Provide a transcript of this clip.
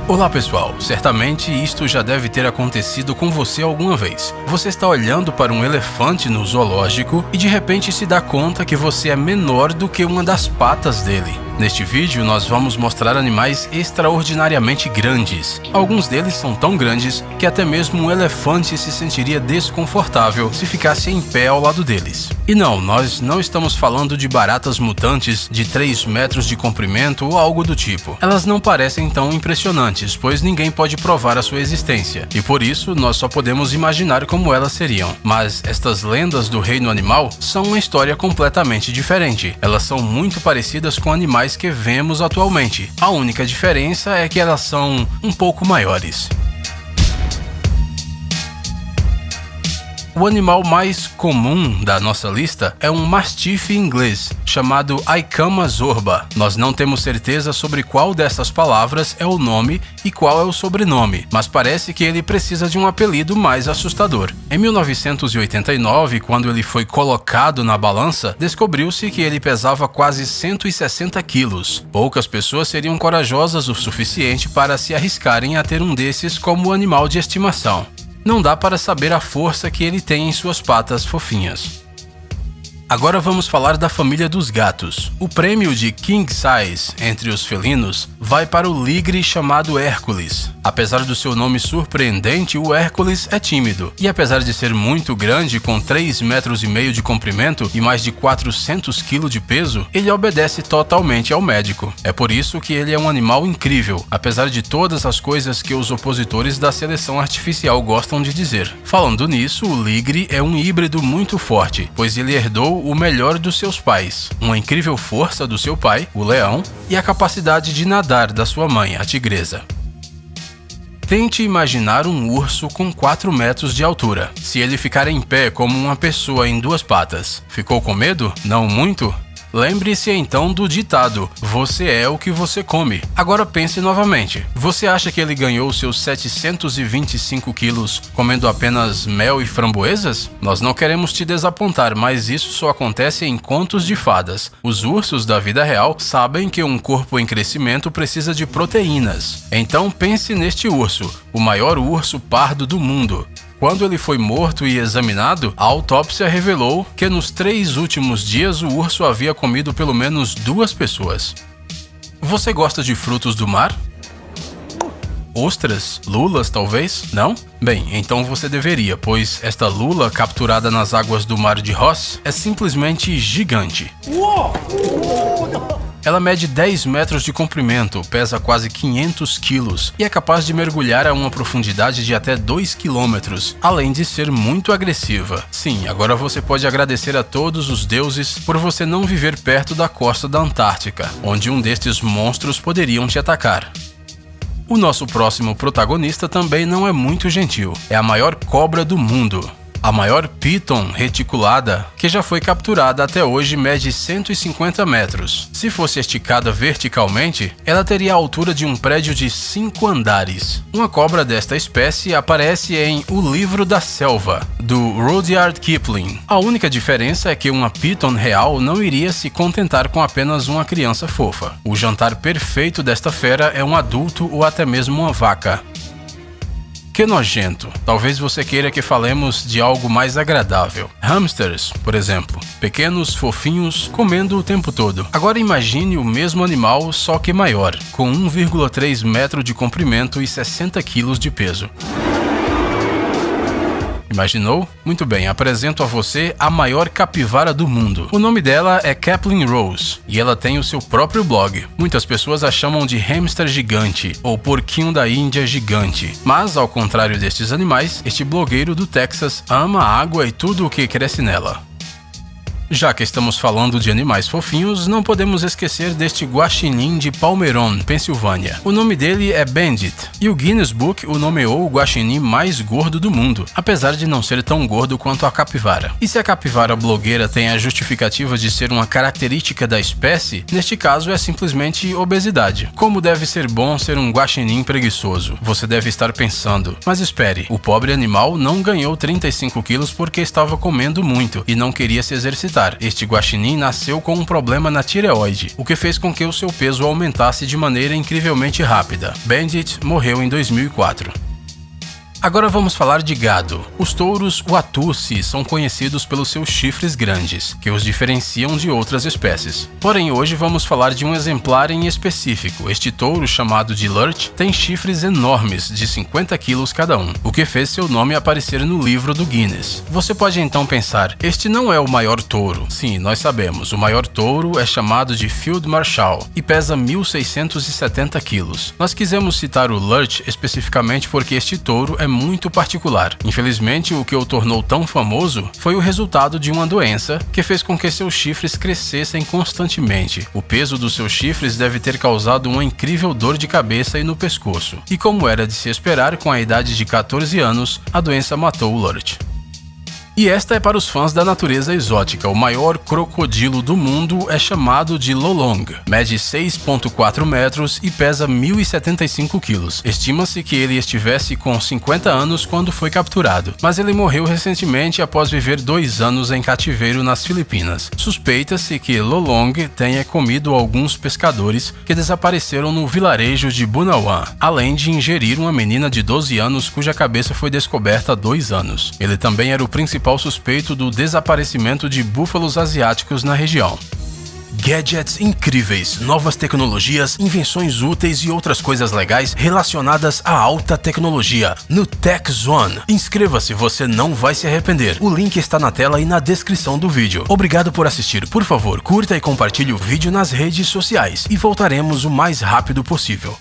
Olá pessoal, certamente isto já deve ter acontecido com você alguma vez. Você está olhando para um elefante no zoológico e de repente se dá conta que você é menor do que uma das patas dele. Neste vídeo nós vamos mostrar animais extraordinariamente grandes. Alguns deles são tão grandes que até mesmo um elefante se sentiria desconfortável se ficasse em pé ao lado deles. E não, nós não estamos falando de baratas mutantes de 3 metros de comprimento ou algo do tipo. Elas não parecem tão impressionantes, pois ninguém pode provar a sua existência, e por isso nós só podemos imaginar como elas seriam. Mas estas lendas do reino animal são uma história completamente diferente. Elas são muito parecidas com animais que vemos atualmente. A única diferença é que elas são um pouco maiores. O animal mais comum da nossa lista é um mastife inglês, chamado Aicama zorba. Nós não temos certeza sobre qual dessas palavras é o nome e qual é o sobrenome, mas parece que ele precisa de um apelido mais assustador. Em 1989, quando ele foi colocado na balança, descobriu-se que ele pesava quase 160 quilos. Poucas pessoas seriam corajosas o suficiente para se arriscarem a ter um desses como animal de estimação. Não dá para saber a força que ele tem em suas patas fofinhas. Agora vamos falar da família dos gatos. O prêmio de King Size entre os felinos vai para o ligre chamado Hércules. Apesar do seu nome surpreendente, o Hércules é tímido. E apesar de ser muito grande, com 3,5 metros de comprimento e mais de 400 kg de peso, ele obedece totalmente ao médico. É por isso que ele é um animal incrível, apesar de todas as coisas que os opositores da seleção artificial gostam de dizer. Falando nisso, o ligre é um híbrido muito forte, pois ele herdou o melhor dos seus pais, uma incrível força do seu pai, o leão, e a capacidade de nadar da sua mãe, a tigresa. Tente imaginar um urso com 4 metros de altura. Se ele ficar em pé como uma pessoa em 2 patas, ficou com medo? Não muito? Lembre-se então do ditado: você é o que você come. Agora pense novamente. Você acha que ele ganhou seus 725 quilos comendo apenas mel e framboesas? Nós não queremos te desapontar, mas isso só acontece em contos de fadas. Os ursos da vida real sabem que um corpo em crescimento precisa de proteínas. Então pense neste urso, o maior urso pardo do mundo. Quando ele foi morto e examinado, a autópsia revelou que nos 3 últimos dias o urso havia comido pelo menos 2 pessoas. Você gosta de frutos do mar? Ostras? Lulas, talvez? Não? Bem, então você deveria, pois esta lula capturada nas águas do mar de Ross é simplesmente gigante. Ela mede 10 metros de comprimento, pesa quase 500 quilos e é capaz de mergulhar a uma profundidade de até 2 quilômetros, além de ser muito agressiva. Sim, agora você pode agradecer a todos os deuses por você não viver perto da costa da Antártica, onde um destes monstros poderiam te atacar. O nosso próximo protagonista também não é muito gentil. É a maior cobra do mundo. A maior piton reticulada que já foi capturada até hoje mede 150 metros. Se fosse esticada verticalmente, ela teria a altura de um prédio de 5 andares. Uma cobra desta espécie aparece em O Livro da Selva, do Rudyard Kipling. A única diferença é que uma piton real não iria se contentar com apenas uma criança fofa. O jantar perfeito desta fera é um adulto ou até mesmo uma vaca. Que nojento. Talvez você queira que falemos de algo mais agradável. Hamsters, por exemplo. Pequenos, fofinhos, comendo o tempo todo. Agora imagine o mesmo animal, só que maior, com 1,3 metro de comprimento e 60 quilos de peso. Imaginou? Muito bem, apresento a você a maior capivara do mundo. O nome dela é Caplin Rose e ela tem o seu próprio blog. Muitas pessoas a chamam de hamster gigante ou porquinho da Índia gigante. Mas, ao contrário destes animais, este blogueiro do Texas ama a água e tudo o que cresce nela. Já que estamos falando de animais fofinhos, não podemos esquecer deste guaxinim de Palmeron, Pensilvânia. O nome dele é Bandit, e o Guinness Book o nomeou o guaxinim mais gordo do mundo, apesar de não ser tão gordo quanto a capivara. E se a capivara blogueira tem a justificativa de ser uma característica da espécie, neste caso é simplesmente obesidade. Como deve ser bom ser um guaxinim preguiçoso? Você deve estar pensando, mas espere, o pobre animal não ganhou 35 quilos porque estava comendo muito e não queria se exercitar. acreditar, este guaxinim nasceu com um problema na tireoide, o que fez com que o seu peso aumentasse de maneira incrivelmente rápida. Bandit morreu em 2004. Agora vamos falar de gado. Os touros Watusi são conhecidos pelos seus chifres grandes, que os diferenciam de outras espécies. Porém, hoje vamos falar de um exemplar em específico. Este touro, chamado de Lurch, tem chifres enormes, de 50 quilos cada um, o que fez seu nome aparecer no livro do Guinness. Você pode então pensar, este não é o maior touro. Sim, nós sabemos, o maior touro é chamado de Field Marshal e pesa 1.670 quilos. Nós quisemos citar o Lurch especificamente porque este touro é muito particular. Infelizmente, o que o tornou tão famoso foi o resultado de uma doença que fez com que seus chifres crescessem constantemente. O peso dos seus chifres deve ter causado uma incrível dor de cabeça e no pescoço. E como era de se esperar, com a idade de 14 anos, a doença matou o Lurch. E esta é para os fãs da natureza exótica. O maior crocodilo do mundo é chamado de Lolong. Mede 6,4 metros e pesa 1.075 quilos. Estima-se que ele estivesse com 50 anos quando foi capturado, mas ele morreu recentemente após viver 2 anos em cativeiro nas Filipinas. Suspeita-se que Lolong tenha comido alguns pescadores que desapareceram no vilarejo de Bunawan, além de ingerir uma menina de 12 anos cuja cabeça foi descoberta há 2 anos. Ele também era o principal suspeito do desaparecimento de búfalos asiáticos na região. Gadgets incríveis, novas tecnologias, invenções úteis e outras coisas legais relacionadas à alta tecnologia no Tech Zone. Inscreva-se, você não vai se arrepender. O link está na tela e na descrição do vídeo. Obrigado por assistir. Por favor, curta e compartilhe o vídeo nas redes sociais e voltaremos o mais rápido possível.